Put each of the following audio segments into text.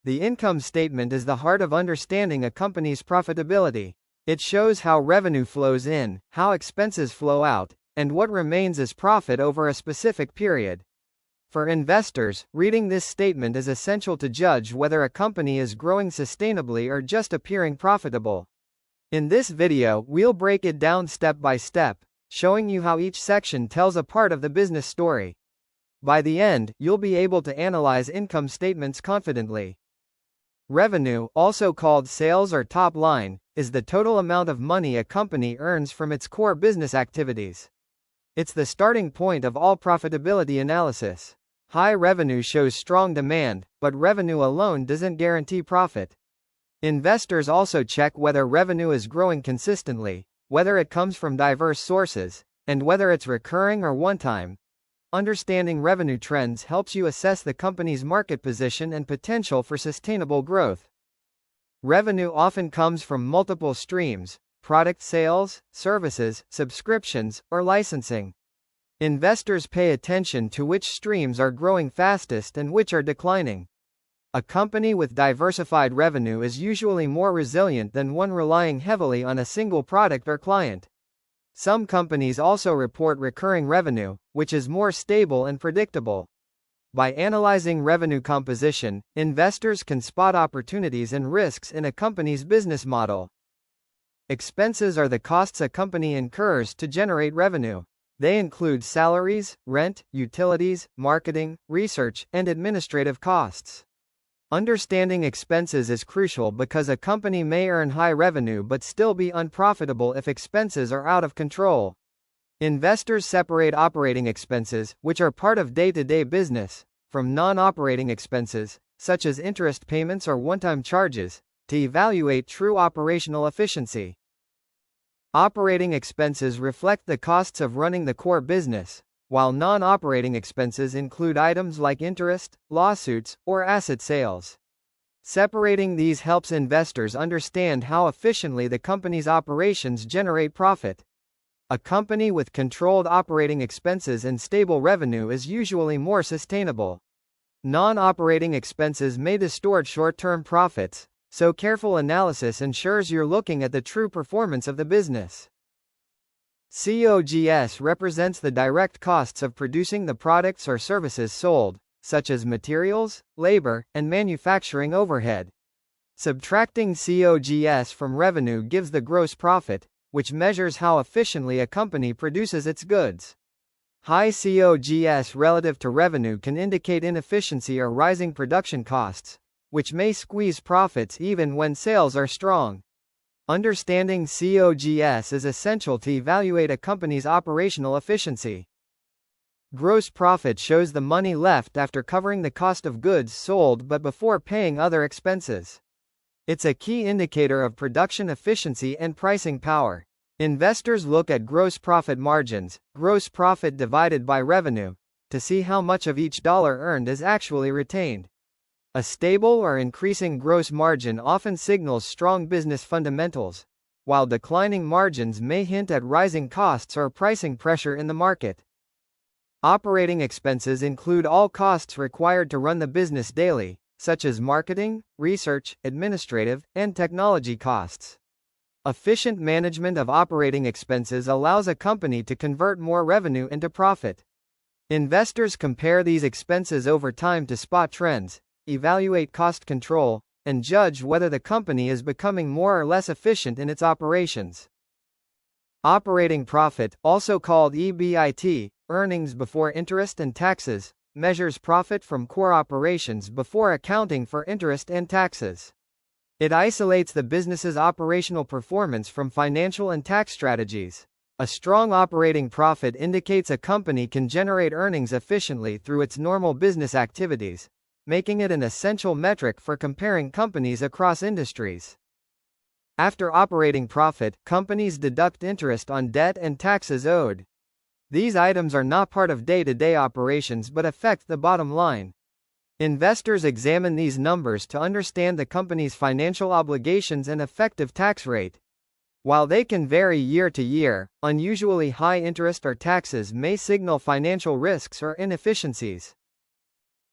The income statement is the heart of understanding a company's profitability. It shows how revenue flows in, how expenses flow out, and what remains as profit over a specific period. For investors, reading this statement is essential to judge whether a company is growing sustainably or just appearing profitable. In this video, we'll break it down step by step, showing you how each section tells a part of the business story. By the end, you'll be able to analyze income statements confidently. Revenue, also called sales or top line, is the total amount of money a company earns from its core business activities. It's the starting point of all profitability analysis. High revenue shows strong demand, but revenue alone doesn't guarantee profit. Investors also check whether revenue is growing consistently, whether it comes from diverse sources, and whether it's recurring or one-time. Understanding revenue trends helps you assess the company's market position and potential for sustainable growth. Revenue often comes from multiple streams: product sales, services, subscriptions, or licensing. Investors pay attention to which streams are growing fastest and which are declining. A company with diversified revenue is usually more resilient than one relying heavily on a single product or client. Some companies also report recurring revenue, which is more stable and predictable. By analyzing revenue composition, investors can spot opportunities and risks in a company's business model. Expenses are the costs a company incurs to generate revenue. They include salaries, rent, utilities, marketing, research, and administrative costs. Understanding expenses is crucial because a company may earn high revenue but still be unprofitable if expenses are out of control. Investors separate operating expenses, which are part of day-to-day business, from non-operating expenses, such as interest payments or one-time charges, to evaluate true operational efficiency. Operating expenses reflect the costs of running the core business, while non-operating expenses include items like interest, lawsuits, or asset sales. Separating these helps investors understand how efficiently the company's operations generate profit. A company with controlled operating expenses and stable revenue is usually more sustainable. Non-operating expenses may distort short-term profits, so careful analysis ensures you're looking at the true performance of the business. COGS represents the direct costs of producing the products or services sold, such as materials, labor, and manufacturing overhead. Subtracting COGS from revenue gives the gross profit, which measures how efficiently a company produces its goods. High COGS relative to revenue can indicate inefficiency or rising production costs, which may squeeze profits even when sales are strong. Understanding COGS is essential to evaluate a company's operational efficiency. Gross profit shows the money left after covering the cost of goods sold but before paying other expenses. It's a key indicator of production efficiency and pricing power. Investors look at gross profit margins, gross profit divided by revenue, to see how much of each dollar earned is actually retained. A stable or increasing gross margin often signals strong business fundamentals, while declining margins may hint at rising costs or pricing pressure in the market. Operating expenses include all costs required to run the business daily, such as marketing, research, administrative, and technology costs. Efficient management of operating expenses allows a company to convert more revenue into profit. Investors compare these expenses over time to spot trends, evaluate cost control, and judge whether the company is becoming more or less efficient in its operations. Operating profit, also called EBIT, earnings before interest and taxes, measures profit from core operations before accounting for interest and taxes. It isolates the business's operational performance from financial and tax strategies. A strong operating profit indicates a company can generate earnings efficiently through its normal business activities, making it an essential metric for comparing companies across industries. After operating profit, companies deduct interest on debt and taxes owed. These items are not part of day-to-day operations but affect the bottom line. Investors examine these numbers to understand the company's financial obligations and effective tax rate. While they can vary year to year, unusually high interest or taxes may signal financial risks or inefficiencies.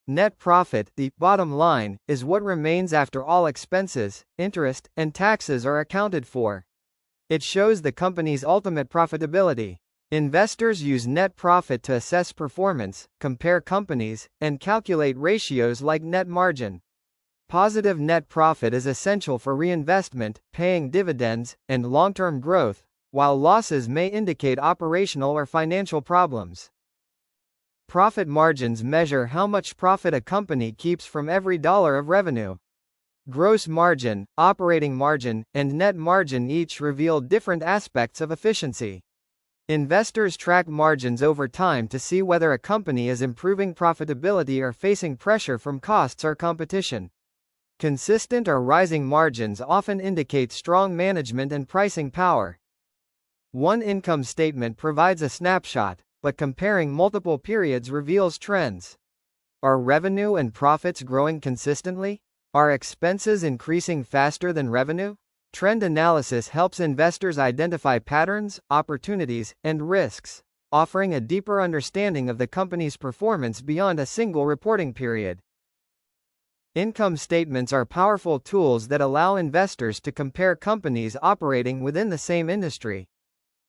Net profit, the bottom line, is what remains after all expenses, interest, and taxes are accounted for. It shows the company's ultimate profitability. Investors use net profit to assess performance, compare companies, and calculate ratios like net margin. Positive net profit is essential for reinvestment, paying dividends, and long-term growth, while losses may indicate operational or financial problems. Profit margins measure how much profit a company keeps from every dollar of revenue. Gross margin, operating margin, and net margin each reveal different aspects of efficiency. Investors track margins over time to see whether a company is improving profitability or facing pressure from costs or competition. Consistent or rising margins often indicate strong management and pricing power. One income statement provides a snapshot, but comparing multiple periods reveals trends. Are revenue and profits growing consistently? Are expenses increasing faster than revenue? Trend analysis helps investors identify patterns, opportunities, and risks, offering a deeper understanding of the company's performance beyond a single reporting period. Income statements are powerful tools that allow investors to compare companies operating within the same industry.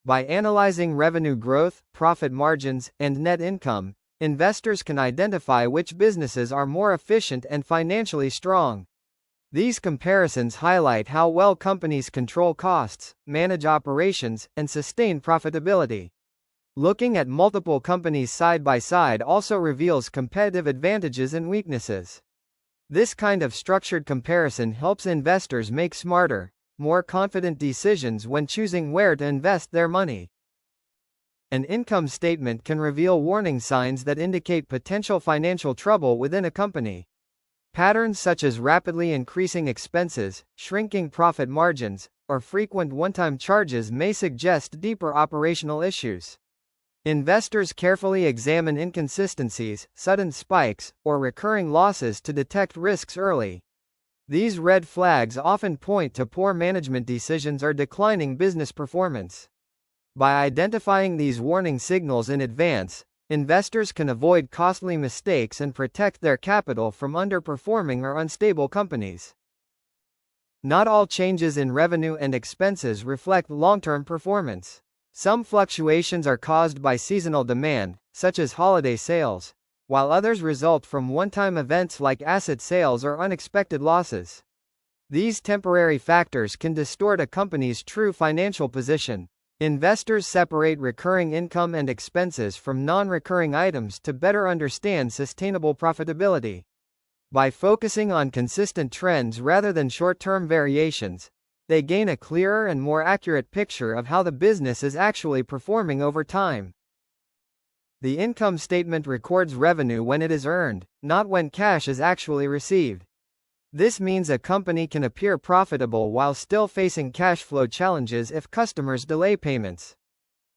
By analyzing revenue growth, profit margins, and net income, investors can identify which businesses are more efficient and financially strong. These comparisons highlight how well companies control costs, manage operations, and sustain profitability. Looking at multiple companies side by side also reveals competitive advantages and weaknesses. This kind of structured comparison helps investors make smarter, more confident decisions when choosing where to invest their money. An income statement can reveal warning signs that indicate potential financial trouble within a company. Patterns such as rapidly increasing expenses, shrinking profit margins, or frequent one-time charges may suggest deeper operational issues. Investors carefully examine inconsistencies, sudden spikes, or recurring losses to detect risks early. These red flags often point to poor management decisions or declining business performance. By identifying these warning signals in advance, investors can avoid costly mistakes and protect their capital from underperforming or unstable companies. Not all changes in revenue and expenses reflect long-term performance. Some fluctuations are caused by seasonal demand, such as holiday sales, while others result from one-time events like asset sales or unexpected losses. These temporary factors can distort a company's true financial position. Investors separate recurring income and expenses from non-recurring items to better understand sustainable profitability. By focusing on consistent trends rather than short-term variations, they gain a clearer and more accurate picture of how the business is actually performing over time. The income statement records revenue when it is earned, not when cash is actually received. This means a company can appear profitable while still facing cash flow challenges if customers delay payments.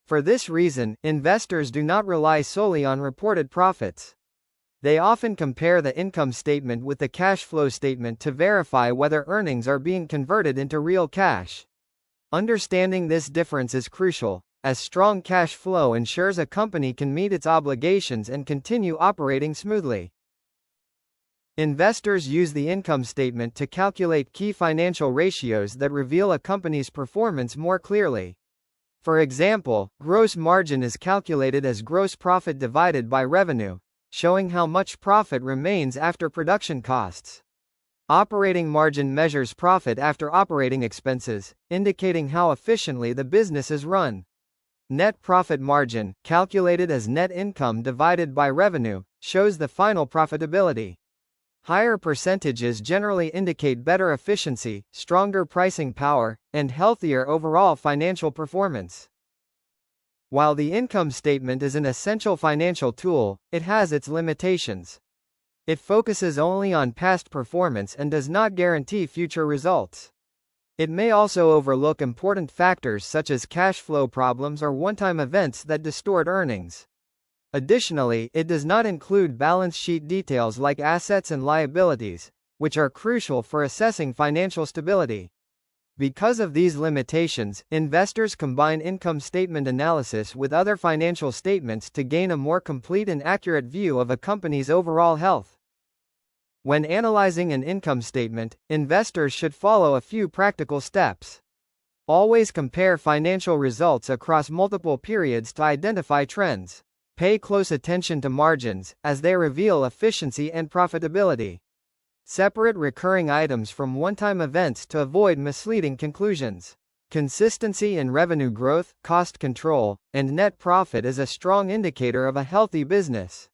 For this reason, investors do not rely solely on reported profits. They often compare the income statement with the cash flow statement to verify whether earnings are being converted into real cash. Understanding this difference is crucial, as strong cash flow ensures a company can meet its obligations and continue operating smoothly. Investors use the income statement to calculate key financial ratios that reveal a company's performance more clearly. For example, gross margin is calculated as gross profit divided by revenue, showing how much profit remains after production costs. Operating margin measures profit after operating expenses, indicating how efficiently the business is run. Net profit margin, calculated as net income divided by revenue, shows the final profitability. Higher percentages generally indicate better efficiency, stronger pricing power, and healthier overall financial performance. While the income statement is an essential financial tool, it has its limitations. It focuses only on past performance and does not guarantee future results. It may also overlook important factors such as cash flow problems or one-time events that distort earnings. Additionally, it does not include balance sheet details like assets and liabilities, which are crucial for assessing financial stability. Because of these limitations, investors combine income statement analysis with other financial statements to gain a more complete and accurate view of a company's overall health. When analyzing an income statement, investors should follow a few practical steps. Always compare financial results across multiple periods to identify trends. Pay close attention to margins, as they reveal efficiency and profitability. Separate recurring items from one-time events to avoid misleading conclusions. Consistency in revenue growth, cost control, and net profit is a strong indicator of a healthy business.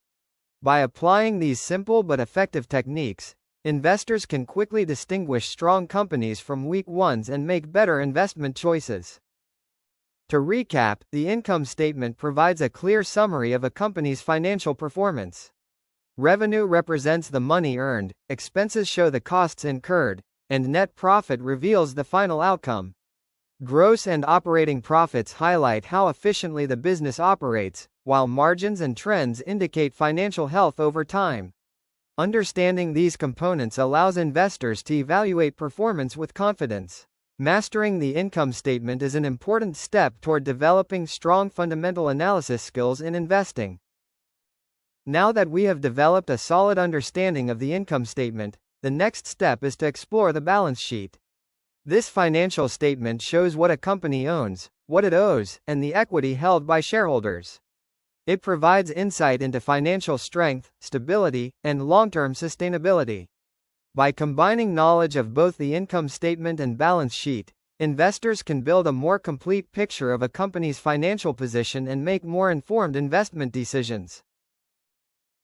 By applying these simple but effective techniques, investors can quickly distinguish strong companies from weak ones and make better investment choices. To recap, the income statement provides a clear summary of a company's financial performance. Revenue represents the money earned, expenses show the costs incurred, and net profit reveals the final outcome. Gross and operating profits highlight how efficiently the business operates, while margins and trends indicate financial health over time. Understanding these components allows investors to evaluate performance with confidence. Mastering the income statement is an important step toward developing strong fundamental analysis skills in investing. Now that we have developed a solid understanding of the income statement, the next step is to explore the balance sheet. This financial statement shows what a company owns, what it owes, and the equity held by shareholders. It provides insight into financial strength, stability, and long-term sustainability. By combining knowledge of both the income statement and balance sheet, investors can build a more complete picture of a company's financial position and make more informed investment decisions.